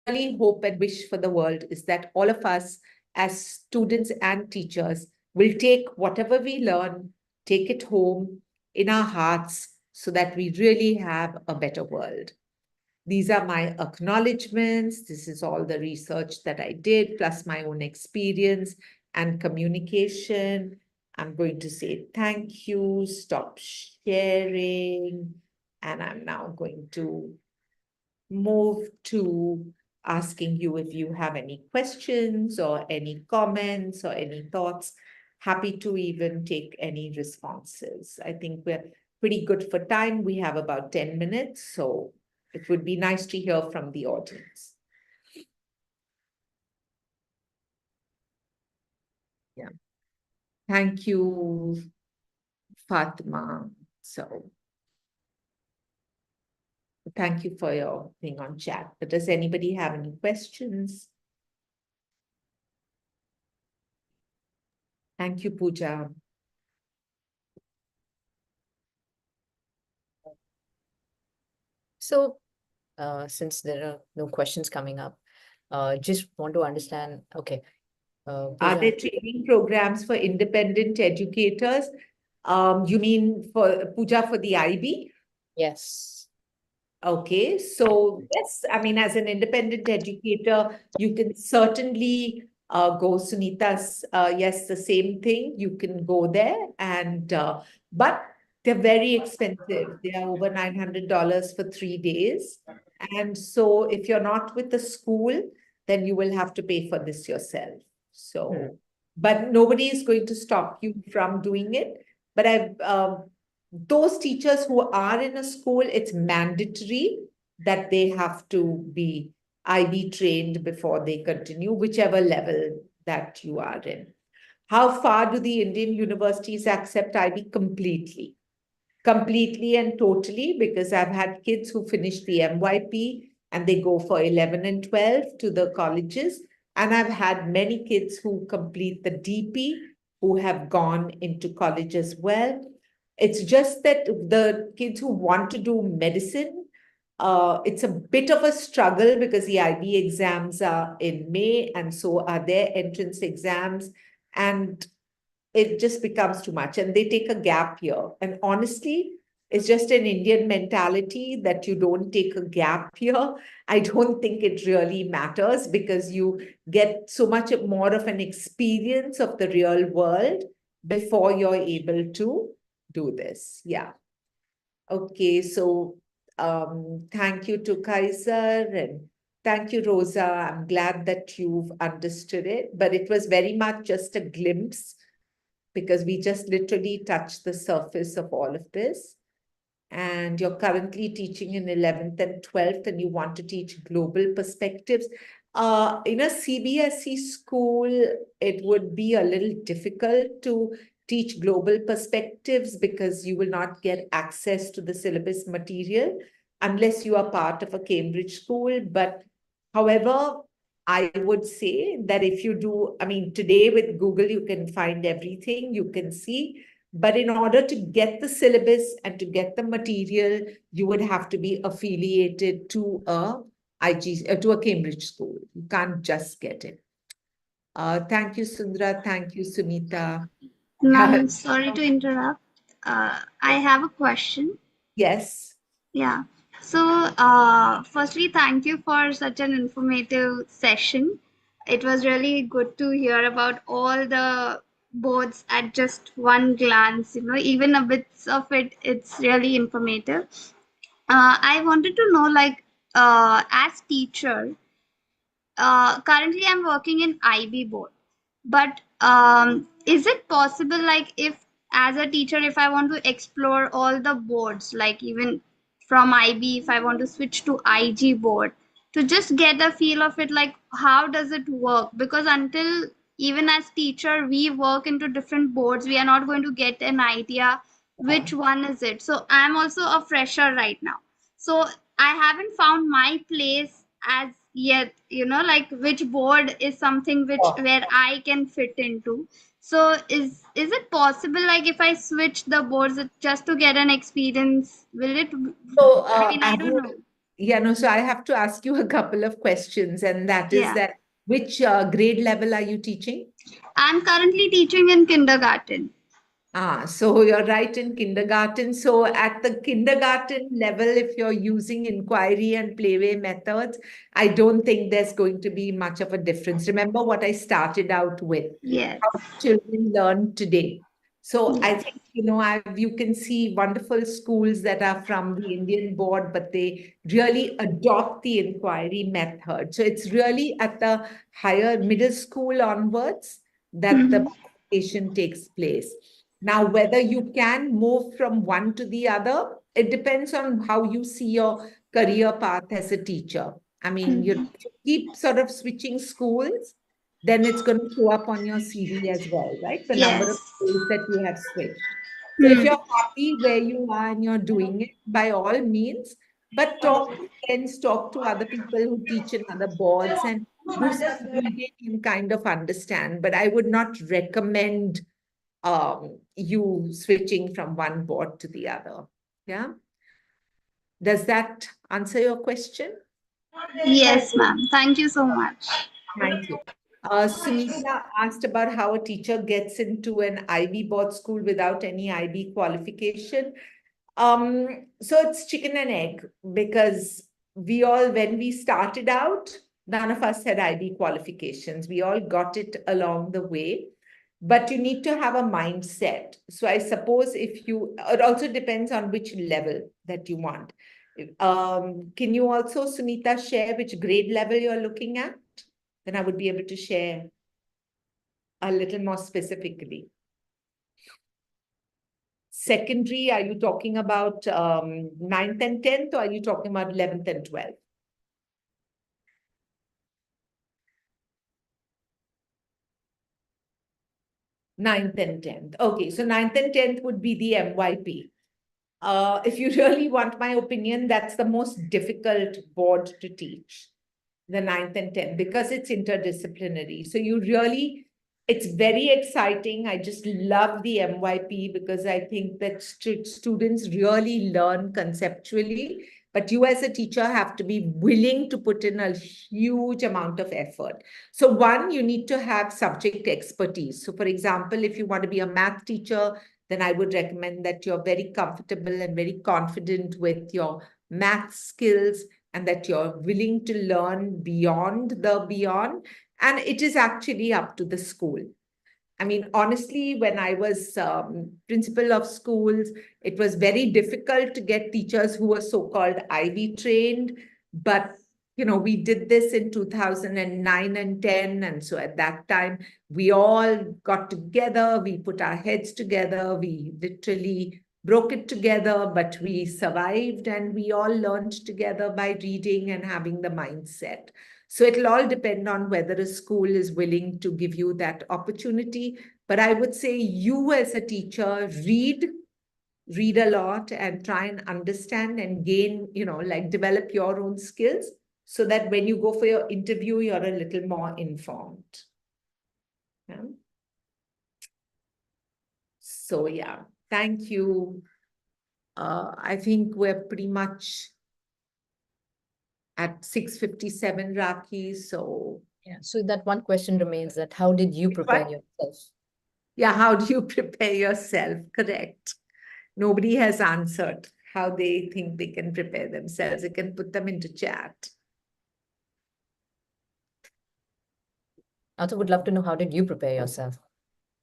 really hope and wish for the world is that all of us as students and teachers will take whatever we learn, take it home in our hearts so that we really have a better world. These are my acknowledgements. This is all the research that I did, plus my own experience and communication. I'm going to say thank you, stop sharing, and I'm now going to move to asking you if you have any questions or any comments or any thoughts. Happy to even take any responses. I think we're pretty good for time. We have about 10 minutes, so it would be nice to hear from the audience. Yeah. Thank you, Fatima. So thank you for your thing on chat. But does anybody have any questions? Thank you, Pooja. So, since there are no questions coming up, just want to understand, okay. Are there training programs for independent educators? You mean for Pooja for the IB? Yes. Okay, so yes, I mean, as an independent educator, you can certainly go Sunita's, yes, the same thing. You can go there and but they're very expensive. They are over $900 for 3 days. And so if you're not with the school, then you will have to pay for this yourself. So, but nobody is going to stop you from doing it. But those teachers who are in a school, it's mandatory that they have to be IB trained before they continue, whichever level that you are in. How far do the Indian universities accept IB? Completely. Completely and totally, because I've had kids who finish the MYP and they go for 11 and 12 to the colleges. And I've had many kids who complete the DP who have gone into college as well. It's just that the kids who want to do medicine, it's a bit of a struggle because the IB exams are in May and so are their entrance exams. And it just becomes too much and they take a gap year. And honestly, it's just an Indian mentality that you don't take a gap year. I don't think it really matters because you get so much more of an experience of the real world before you're able to do this. Yeah. Okay, so thank you to Kaiser and thank you, Rosa. I'm glad that you've understood it, but it was very much just a glimpse because we just literally touched the surface of all of this. And you're currently teaching in 11th and 12th, and you want to teach global perspectives. In a CBSE school, it would be a little difficult to teach global perspectives because you will not get access to the syllabus material unless you are part of a Cambridge school. But however, I would say that if you do, I mean, today with Google, you can find everything, you can see. But in order to get the syllabus and to get the material, you would have to be affiliated to to a Cambridge school. You can't just get it. Thank you, Sundra. Thank you, Sunita. Ma'am, sorry to interrupt. I have a question. Yes. Yeah. So, firstly, thank you for such an informative session. It was really good to hear about all the boards at just one glance. Even a bits of it, it's really informative. I wanted to know, like, as teacher, currently I'm working in IB board, but is it possible, like, if as a teacher, if I want to explore all the boards, like even from IB, if I want to switch to IG board, to just get a feel of it, like how does it work? Because until even as teacher, we work into different boards, we are not going to get an idea which one is it. So I'm also a fresher right now. So I haven't found my place as yet, like which board is something which where I can fit into. So is it possible, like if I switch the boards just to get an experience, will it? So I mean, I don't know. Yeah, no, so I have to ask you a couple of questions, and that is Yeah. that which grade level are you teaching? I'm currently teaching in kindergarten. So you're right in kindergarten. So at the kindergarten level, if you're using inquiry and playway methods, I don't think there's going to be much of a difference. Remember what I started out with, Yes. how children learn today. So I Yes. think, you can see wonderful schools that are from the Indian board, but they really adopt the inquiry method. So it's really at the higher middle school onwards that the modification takes place. Now, whether you can move from one to the other, it depends on how you see your career path as a teacher. I mean, if you keep sort of switching schools, then it's going to show up on your CV as well, right? The number of Yes. schools that you have switched. So if you're happy where you are and you're doing it, by all means, but talk to friends, talk to other people who teach in other boards and do some reading and kind of understand. But I would not recommend you switching from one board to the other. Yeah. Does that answer your question? Yes, ma'am. Thank you so much. Thank you. Sunita asked about how a teacher gets into an IB board school without any IB qualification. So it's chicken and egg because when we started out, none of us had IB qualifications. We all got it along the way. but you need to have a mindset. So I suppose if you, it also depends on which level that you want. Can you also, Sunita, share which grade level you're looking at? Then I would be able to share a little more specifically. Secondary, are you talking about 9th and 10th, or are you talking about 11th and 12th? 9th and 10th. Okay, so 9th and 10th would be the MYP. If you really want my opinion, that's the most difficult board to teach, the 9th and 10th, because it's interdisciplinary. So you really, it's very exciting. I just love the MYP because I think that students really learn conceptually, but you as a teacher have to be willing to put in a huge amount of effort. So one, you need to have subject expertise. So for example, if you want to be a math teacher, then I would recommend that you're very comfortable and very confident with your math skills, and that you're willing to learn beyond the beyond. And it is actually up to the school. I mean, honestly, when I was principal of schools, it was very difficult to get teachers who were so-called Ivy trained. But, you know, we did this in 2009 and 10. And so at that time, we all got together, we put our heads together, we literally broke it together, but we survived and we all learned together by reading and having the mindset. So it'll all depend on whether a school is willing to give you that opportunity. But I would say you as a teacher, read a lot and try and understand and gain, you know, like develop your own skills so that when you go for your interview, you're a little more informed. Yeah. So yeah, thank you. I think we're pretty much at 6:57, Raki. So Yeah. So that one question remains, that how did you prepare yourself? Yeah, how do you prepare yourself? Correct. Nobody has answered how they think they can prepare themselves. They can put them into chat. I also would love to know, how did you prepare yourself?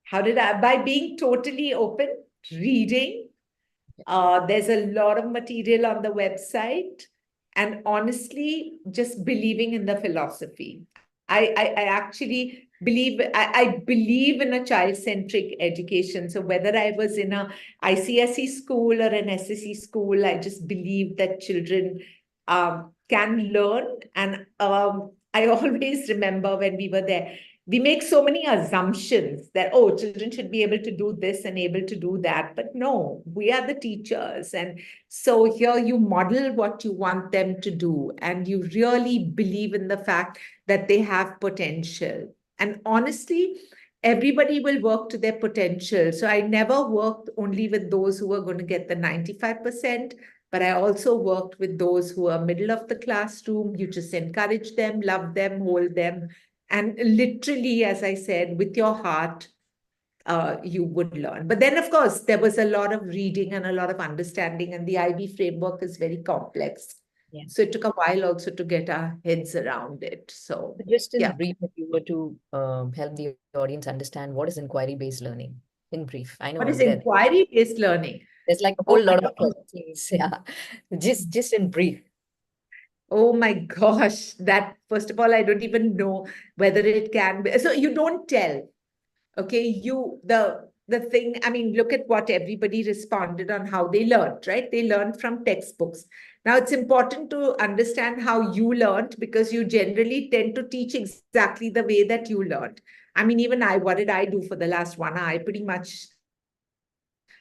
How did I? By being totally open, reading. There's a lot of material on the website. And honestly, just believing in the philosophy. I actually believe, I believe in a child-centric education. So whether I was in a ICSE school or an SSE school, I just believe that children can learn. And I always remember when we were there, we make so many assumptions that, oh, children should be able to do this and able to do that. But no, we are the teachers. And so here you model what you want them to do. And you really believe in the fact that they have potential. And honestly, everybody will work to their potential. So I never worked only with those who were going to get the 95%. But I also worked with those who are middle of the classroom. You just encourage them, love them, hold them. And literally, as I said, with your heart, you would learn. But then, of course, there was a lot of reading and a lot of understanding, and the IB framework is very complex. Yeah. So it took a while also to get our heads around it. So just in brief, if you were to help the audience understand, what is inquiry-based learning? In brief, I know what is inquiry-based learning? There's like a whole lot of things. Yeah, just in brief. Oh my gosh, that first of all, I don't even know whether it can be. So you don't tell, okay? You, the thing, I mean, look at what everybody responded on how they learned, right? They learned from textbooks. Now it's important to understand how you learned, because you generally tend to teach exactly the way that you learned. I mean, even what did I do for the last 1 hour? I pretty much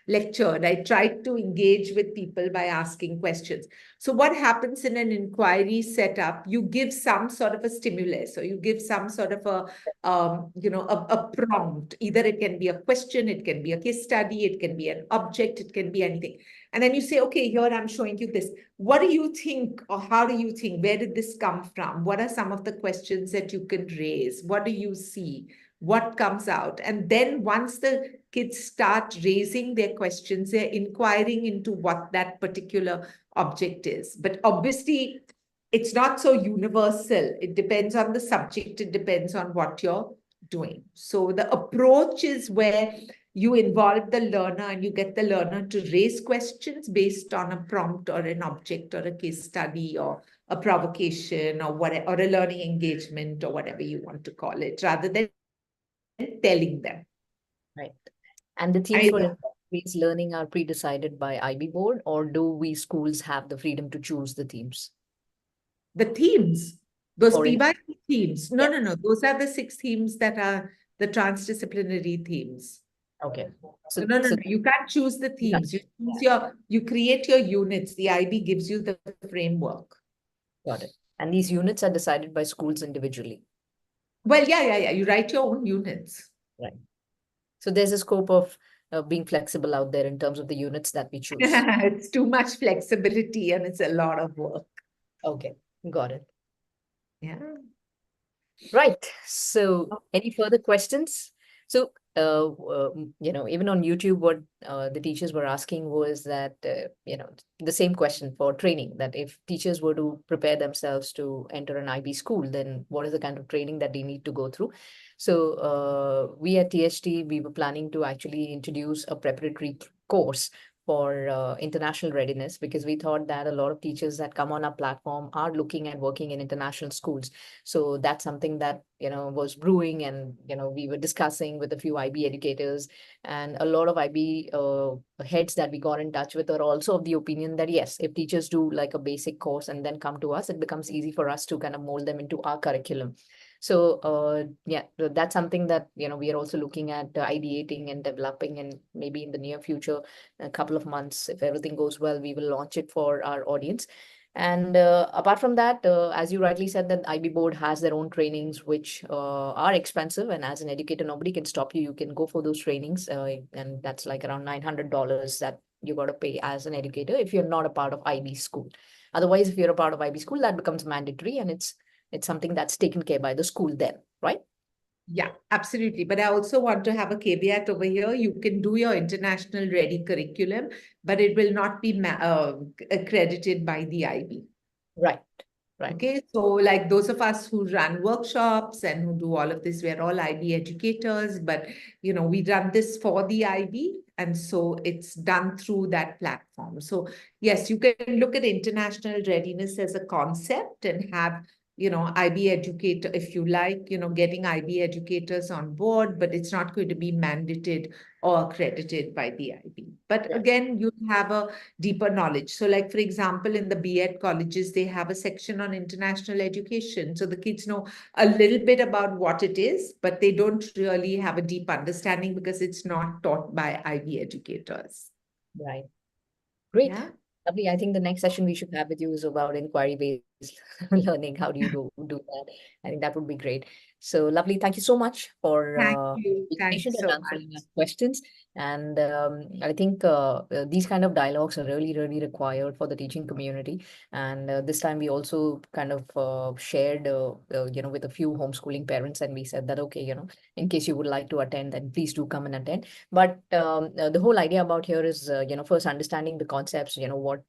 lectured. I tried to engage with people by asking questions. So what happens in an inquiry setup, you give some sort of a stimulus, or you give some sort of a, a prompt. Either it can be a question, it can be a case study, it can be an object, it can be anything. And then you say, okay, here I'm showing you this. What do you think, or how do you think? Where did this come from? What are some of the questions that you can raise? What do you see? What comes out? And then once the kids start raising their questions, they're inquiring into what that particular object is. But obviously, it's not so universal. It depends on the subject. It depends on what you're doing. So the approach is where you involve the learner and you get the learner to raise questions based on a prompt or an object or a case study or a provocation or whatever, or a learning engagement or whatever you want to call it, rather than telling them. Right. And the themes for increased learning are pre-decided by IB board, or do we schools have the freedom to choose the themes? The themes, those For PY themes. No, Yeah. no, no. Those are the 6 themes that are the transdisciplinary themes. Okay. So no, you can't choose the themes. You choose you create your units. The IB gives you the framework. Got it. And these units are decided by schools individually. Well, yeah. You write your own units. Right. So there's a scope of being flexible out there in terms of the units that we choose. It's too much flexibility and it's a lot of work. Okay, got it. Yeah. Right. So any further questions? So, even on YouTube, what the teachers were asking was that, the same question for training, that if teachers were to prepare themselves to enter an IB school, then what is the kind of training that they need to go through? So we at THT, we were planning to actually introduce a preparatory course for international readiness, because we thought that a lot of teachers that come on our platform are looking at working in international schools. So that's something that, was brewing, and, we were discussing with a few IB educators, and a lot of IB heads that we got in touch with are also of the opinion that, yes, if teachers do like a basic course and then come to us, it becomes easy for us to kind of mold them into our curriculum. So that's something that, we are also looking at ideating and developing, and maybe in the near future, a couple of months, if everything goes well, we will launch it for our audience. And apart from that, as you rightly said, that IB board has their own trainings, which are expensive. And as an educator, nobody can stop you. You can go for those trainings. And that's like around $900 that you got to pay as an educator if you're not a part of IB school. Otherwise, if you're a part of IB school, that becomes mandatory, and it's something that's taken care by the school then, right? Yeah, absolutely. But I also want to have a caveat over here. You can do your international ready curriculum, but it will not be accredited by the IB. Right. Right. Okay, so like those of us who run workshops and who do all of this, we're all IB educators, but we run this for the IB, and so it's done through that platform. So yes, you can look at international readiness as a concept and have IB educator, if you like, getting IB educators on board, but it's not going to be mandated or accredited by the IB. But again, you have a deeper knowledge. So like, for example, in the B.Ed colleges, they have a section on international education. So the kids know a little bit about what it is, but they don't really have a deep understanding because it's not taught by IB educators. Right. Great. Yeah. Lovely. I think the next session we should have with you is about inquiry-based learning. How do you do that? I think that would be great. So lovely. Thank you so much for being patient so and answering our questions. And I think these kind of dialogues are really, really required for the teaching community. And this time we also kind of shared, with a few homeschooling parents, and we said that, okay, in case you would like to attend, then please do come and attend. But the whole idea about here is, first understanding the concepts,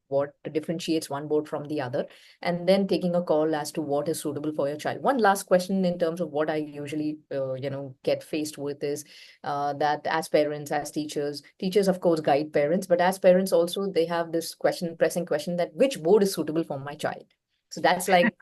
what differentiates one board from the other, and then taking a call as to what is suitable for your child. One last question in terms of what I usually, get faced with is that as parents, as teachers, of course, guide parents, but as parents also, they have this pressing question that which board is suitable for my child. So that's like,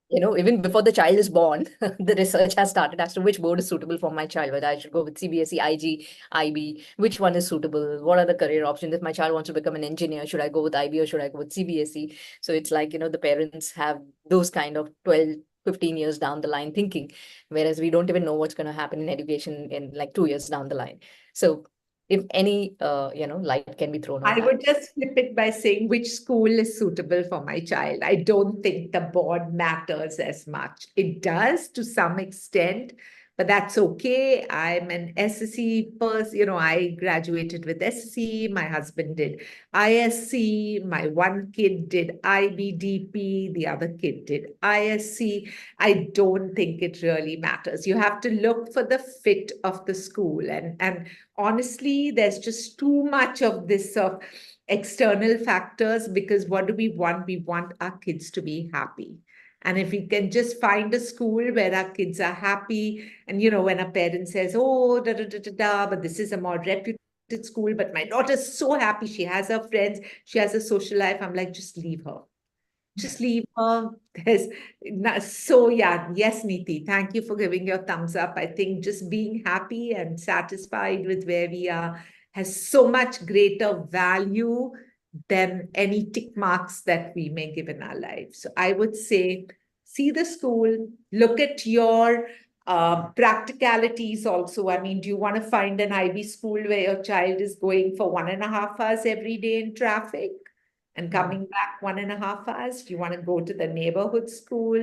even before the child is born, the research has started as to which board is suitable for my child, whether I should go with CBSE, IG, IB, which one is suitable, what are the career options. If my child wants to become an engineer, should I go with IB or should I go with CBSE? So it's like, the parents have those kind of 12, 15 years down the line thinking, whereas we don't even know what's going to happen in education in like 2 years down the line. So if any, light can be thrown on I that. would just flip it by saying which school is suitable for my child. I don't think the board matters as much. It does to some extent, but that's okay. I'm an SSE person. I graduated with SSE. My husband did ISC. My one kid did IBDP. The other kid did ISC. I don't think it really matters. You have to look for the fit of the school. And honestly, there's just too much of this of external factors, because what do we want? We want our kids to be happy. And if we can just find a school where our kids are happy, and when a parent says, oh, da da da da da, but this is a more reputed school, but my daughter's so happy, she has her friends, she has a social life, I'm like, just leave her. Just leave her. So yeah, yes, Neeti, thank you for giving your thumbs up. I think just being happy and satisfied with where we are has so much greater value than any tick marks that we may give in our lives. So I would say, see the school, look at your practicalities also. I mean, do you want to find an IB school where your child is going for 1.5 hours every day in traffic and coming back 1.5 hours? Do you want to go to the neighborhood school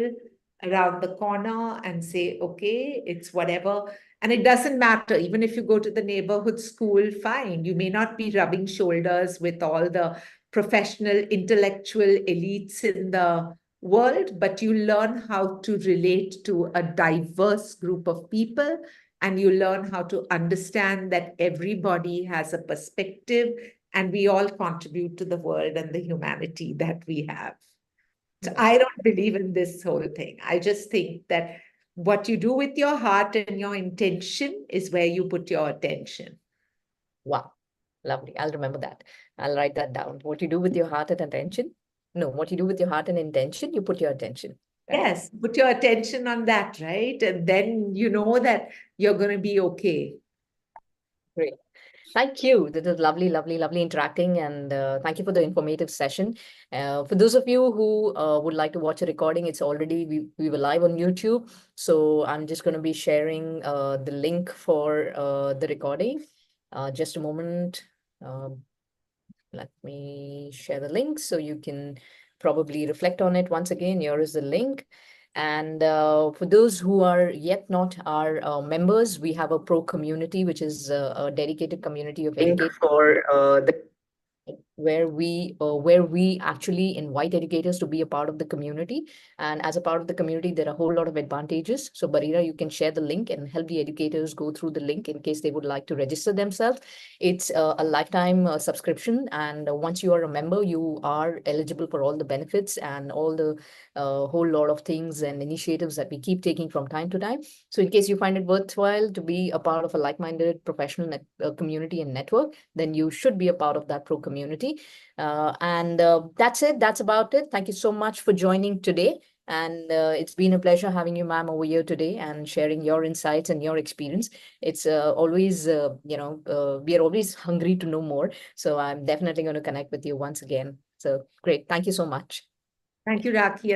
around the corner and say, okay, it's whatever? And it doesn't matter, even if you go to the neighborhood school, fine. You may not be rubbing shoulders with all the professional, intellectual elites in the world, but you learn how to relate to a diverse group of people, and you learn how to understand that everybody has a perspective and we all contribute to the world and the humanity that we have. So I don't believe in this whole thing. I just think that what you do with your heart and your intention is where you put your attention. Wow, lovely. I'll remember that. I'll write that down. What you do with your heart and attention? No, what you do with your heart and intention, you put your attention. Right? Yes, put your attention on that, right? And then you know that you're going to be okay. Great. Thank you. This is lovely, lovely, lovely interacting. And thank you for the informative session. For those of you who would like to watch a recording, it's already, we were live on YouTube. So I'm just going to be sharing the link for the recording. Just a moment. Let me share the link so you can probably reflect on it once again. Here is the link. And for those who are yet not our members, we have a pro community, which is a dedicated community of educators for where we actually invite educators to be a part of the community. And as a part of the community, there are a whole lot of advantages. So Barira, you can share the link and help the educators go through the link in case they would like to register themselves. It's a lifetime subscription. And once you are a member, you are eligible for all the benefits and all the whole lot of things and initiatives that we keep taking from time to time. So in case you find it worthwhile to be a part of a like-minded professional community and network, then you should be a part of that pro community. And that's it. That's about it. Thank you so much for joining today. And it's been a pleasure having you, ma'am, over here today and sharing your insights and your experience. It's always, we are always hungry to know more. So I'm definitely going to connect with you once again. So great. Thank you so much. Thank you, Rakhi.